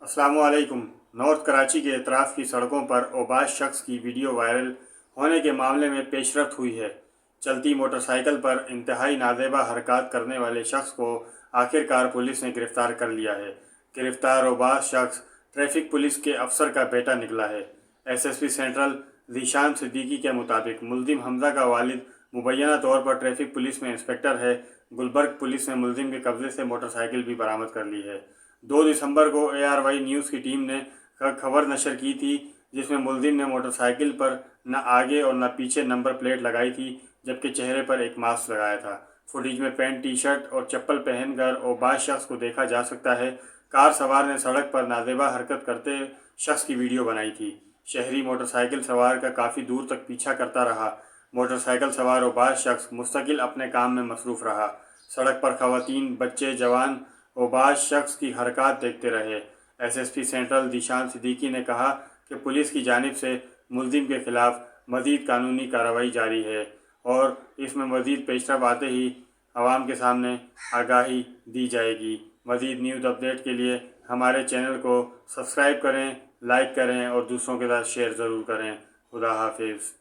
अस्सलामुअलैकुम। नॉर्थ कराची के अतराफ की सड़कों पर ओबाश शख्स की वीडियो वायरल होने के मामले में पेशरफ्त हुई है। चलती मोटरसाइकिल पर इंतहाई नाजेबा हरकत करने वाले शख्स को आखिरकार पुलिस ने गिरफ्तार कर लिया है। गिरफ्तार ओबाश शख्स ट्रैफिक पुलिस के अफसर का बेटा निकला है। SSP सेंट्रल ज़ीशान सिद्दीकी के मुताबिक मुल्जिम हमजा का वालिद मुबैना तौर पर ट्रैफिक पुलिस में इंस्पेक्टर है। गुलबर्ग पुलिस ने मुल्जिम के कब्जे से मोटरसाइकिल भी बरामद कर ली है। 2 दिसंबर को ARY न्यूज़ की टीम ने खबर नशर की थी, जिसमें मुल्जिम ने मोटरसाइकिल पर न आगे और न पीछे नंबर प्लेट लगाई थी, जबकि चेहरे पर एक मास्क लगाया था। फुटेज में पैंट, टी-शर्ट और चप्पल पहनकर ओबाश शख्स को देखा जा सकता है। कार सवार ने सड़क पर नाजेबा हरकत करते शख्स की वीडियो बनाई थी। शहरी मोटरसाइकिल सवार का काफ़ी दूर तक पीछा करता रहा। मोटरसाइकिल सवार ओबाश शख्स मुस्तकिल अपने काम में मसरूफ़ रहा। सड़क पर ख़वातीन, बच्चे, जवान ओबाश शख्स की हरकत देखते रहे। SSP सेंट्रल ज़ीशान सिद्दीकी ने कहा कि पुलिस की जानिब से मुल्जिम के खिलाफ मज़ीद कानूनी कार्रवाई जारी है और इसमें मज़ीद पेशरफ आते ही आवाम के सामने आगाही दी जाएगी। मज़ीद न्यूज़ अपडेट के लिए हमारे चैनल को सब्सक्राइब करें, लाइक करें और दूसरों के साथ शेयर ज़रूर करें। खुदा हाफिज़।